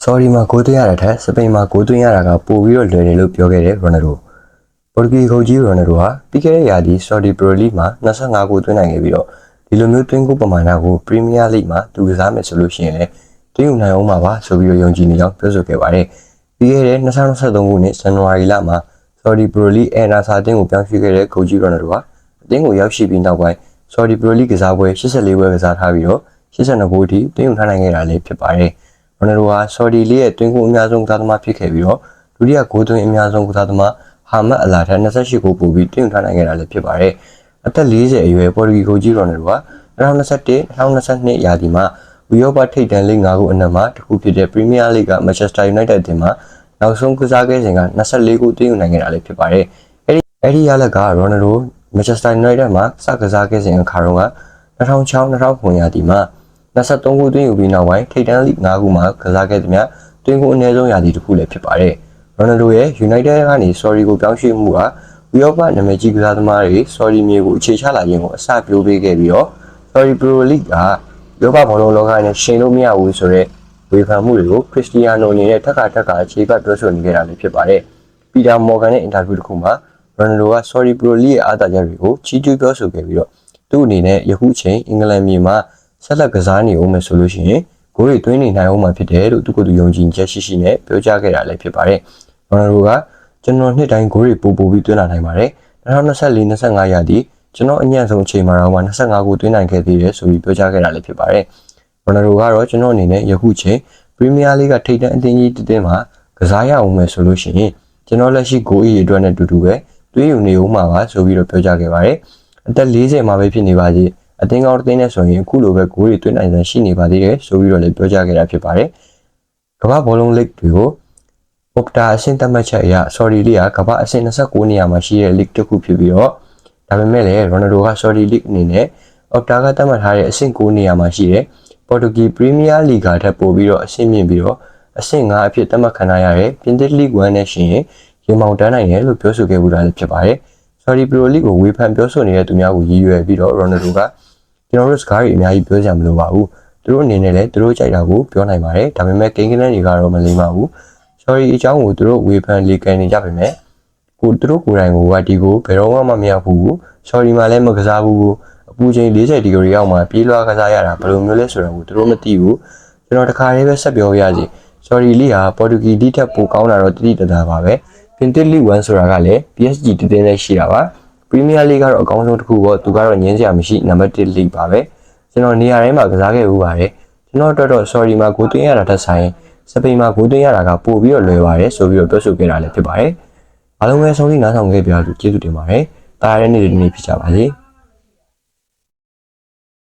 sorry မှာဂိုးသွင်းရတဲ့ထက်စပိန်မှာဂိုးသွင်းရတာကပိုပြီးတော့လွယ်တယ်လို့ပြောခဲ့တဲ့ရိုနယ်ဒိုပေါ်တူဂီခုတ်ကြီးရိုနယ်ဒိုဟာပြီးခဲ့တဲ့ရာသီ Saudi Pro League မှာ25ဂိုးသွင်းနိုင်ခဲ့ပြီးတော့ဒီလိုမျိုးသွင်းဂိုးပမာဏကို Premier League မှာသူကစားမယ်ဆိုလို့ရှိရင်လည်းသွင်းယူနိုင်အောင်မှာပါဆိုပြီးတော့ယုံကြည်နေကြောင်းပြောဆိုခဲ့ပါတယ်ပြီးခဲ့တဲ့2023ခုနှစ်ဇန်နဝါရီလမှာ Saudi Pro League အနာစာအသင်းကိုပြောင်းရွှေ့ခဲ့တဲ့ခုတ်ကြီးရိုနယ်ဒိုဟာအသင်းကိုရောက်ရှိပြီးနောက်ပိုင်း Saudi Pro League ကစားပွဲ84ပွဲကစားထားပြီးတော့82ဂိုးထိသွင်းယူထားနိုင်ခဲ့တာလည်းဖြစ်ပါတယ်ရိုနယ်ဒိုဟာ Saudi League ရဲ့သွင်းဂိုးအများဆုံးကစားသမားဖြစ်ခဲ့ပြီးတော့ဒုတိယဂိုးသွင်းအများဆုံးကစားသမားဟာမတ်အလာထက်28ဂိုးပိုပြီးသွင်းယူထားနိုင်ခဲ့တာလည်းဖြစ်ပါတယ်အသက်40အရွယ်ပေါ်တူဂီခုတ်ကြီးရိုနယ်ဒိုဟာ2021-2022ရာသီမှာဥရောပထိပ်တန်းလိဂ်5ခုအနက်မှာတစ်ခုဖြစ်တဲ့ Premier League က Manchester United အသင်းမှာနောက်ဆုံးကစားခဲ့စဉ်က24ဂိုးသွင်းယူနိုင်ခဲ့တာလည်းဖြစ်ပါတယ်အဲဒီရလက်ကရိုနယ်ဒို Manchester United မှာစကစားခဲ့စဉ်အခါတုန်းက2006-2009ရာသီမှာ23ဂိုးသွင်းယူပြီးနောက်ပိုင်းထိပ်တန်းလိဂ်5ခုမှာကစားခဲ့သမျှသွင်းဂိုးအနည်းဆုံးရာသီတစ်ခုလည်းဖြစ်ပါတယ်ရိုနယ်ဒိုရဲ့ United ကနေ Saudi ကိုပြောင်းရွှေ့မှုဟာဥရောပနာမည်ကြီးကစားသမားတွေ Saudi မြေကိုအခြေချလာခြင်းကိုအစပြုပေးခဲ့ပြီးတော့ Saudi Pro League ကဥရောပဘောလုံးလောကနဲ့ရှင်လို့မရဘူးဆိုတဲ့ဝေဖန်မှုတွေကိုခရစ္စတီယာနိုအနေနဲ့ထပ်ခါအခြေပတ်ပြောဆိုနေကြတာလည်းဖြစ်ပါတယ်ပီတာမော်ဂန်ရဲ့အင်တာဗျူးတစ်ခုမှာရိုနယ်ဒိုက Saudi Pro League ရဲ့အားသာချက်တွေကိုချီးကျူးပြောဆိုခဲ့ပြီးတော့သူ့အနေနဲ့ယခုချိန်အင်္ဂလန်မြေမှာဆက်လက်ကစားနေအောင်မယ်ဆိုလို့ရှိရင်ဂိုးတွေသွင်းနေနိုင်အောင်မှာဖြစ်တယ်လို့သူကယုံကြည်ချက်ရှိနဲ့ပြောကြားခဲ့တာလည်းဖြစ်ပါတယ်ရိုနယ်ဒိုကကျွန်တော်နှစ်တိုင်းဂိုးတွေပို့ပြီးသွင်းလာနိုင်ပါတယ်2024-25ရာသီကျွန်တော်အညံ့ဆုံးအချိန်မှာတော့25ဂိုးသွင်းနိုင်ခဲ့သေးတယ်ဆိုပြီးပြောကြားခဲ့တာလည်းဖြစ်ပါတယ်ရိုနယ်ဒိုကတော့ကျွန်တော်အနေနဲ့ယခုချိန်ပရီးမီးယားလိဂ်ကထိပ်တန်းအသင်းကြီးတစ်သင်းမှာကစားရအောင်မယ်ဆိုလို့ရှိရင်ကျွန်တော်လက်ရှိဂိုးအရေအတွက်နဲ့တူတူပဲသွင်းယူနေအောင်မှာပါဆိုပြီးတော့ပြောကြားခဲ့ပါတယ်အသက်40မှာပဲဖြစ်နေပါစေအသင်းကောင်းတစ်သင်းနဲ့ဆိုရင်အခုလိုပဲဂိုးတွေသွင်းနိုင်စွမ်းရှိနေပါသေးတယ်ဆိုပြီးတော့လည်းပြောကြားခဲ့တာဖြစ်ပါတယ်ကမ္ဘာဘောလုံးလိဂ်တွေကိုOpta အဆင့်သတ်မှတ်ချက်အရ Saudi League ကကမ္ဘာအဆင့်29နေရာမှာရှိတဲ့ league တစ်ခုဖြစ်ပြီးတော့ဒါပေမဲ့လည်း Ronaldo က Saudi League အနေနဲ့ Opta ကသတ်မှတ်ထားတဲ့အဆင့်9နေရာမှာရှိတဲ့ Portuguese Premier League ထပ်ပို့ပြီးတော့အဆင့်မြင့်ပြီးတော့အဆင့်5အဖြစ်သတ်မှတ်ခံရတဲ့ပြင်သစ် League 1နဲ့ရှင်ရင်မောင်တန်းနိုင်တယ်လို့ပြောဆိုခဲ့မှုတာလည်းဖြစ်ပါတယ်။ Saudi Pro League ကိုဝေဖန်ပြောဆိုနေတဲ့သူများကိုရည်ရွယ်ပြီးတော့ Ronaldo ကကျွန်တော်တို့စကားတွေအများကြီးပြောကြမလို့ပါဘူး။သူတို့အနေနဲ့လည်းသူတို့ကြိုက်တာကိုပြောနိုင်ပါတယ်။ဒါပေမဲ့ကိန်းကနန်းတွေကတော့မလိမ့်ပါဘူး။ Sorry အကြောင်းကိုသူတို့ဝေဖန်လေကန်နေကြပါမယ်သူတို့ကိုယ်တိုင်ကဒီကိုဘယ်တော့မှမရဘူး Sorry မှာလည်းမကစားဘူးအပူချိန်40ဒီဂရီအောက်မှာပြေးလွှားကစားရတာဘယ်လိုမျိုးလဲဆိုတာကိုသူတို့မသိဘူးကျွန်တော်တခါလေးပဲဆက်ပြောရစီ Sorry လိဟာ Portuguese လိထက်ပိုကောင်းတာတော့တိတိတသားပါပဲပြင်သစ် League 1ဆိုတာကလည်း PSG တည်င်းလေးရှိတာပါ Premier League ကတော့အကောင်းဆုံးတစ်ခုပေါ့သူကတော့ငင်းစရာမရှိနံပါတ်1 League ပါပဲကျွန်တော်နေရာတိုင်းမှာကစားခဲ့ဘူးပါတယ်ကျွန်တော်အတွက်တော့ Sorry မှာဂိုးသွင်းရတာထက်ဆိုင်စပိန်မှာဂိုးသွင်းရတာကပို့ပြီးတော့လွယ်ပါတယ်ဆိုပြီးတော့ပြောဆိုခဲ့တာလည်းဖြစ်ပါတယ်အားလုံးပဲဆုံးဖြတ်နားဆောင်ခဲ့ကြလို့ကျေးဇူးတင်ပါတယ်တားရတဲ့နေ့တွေဖြစ်ကြပါစေ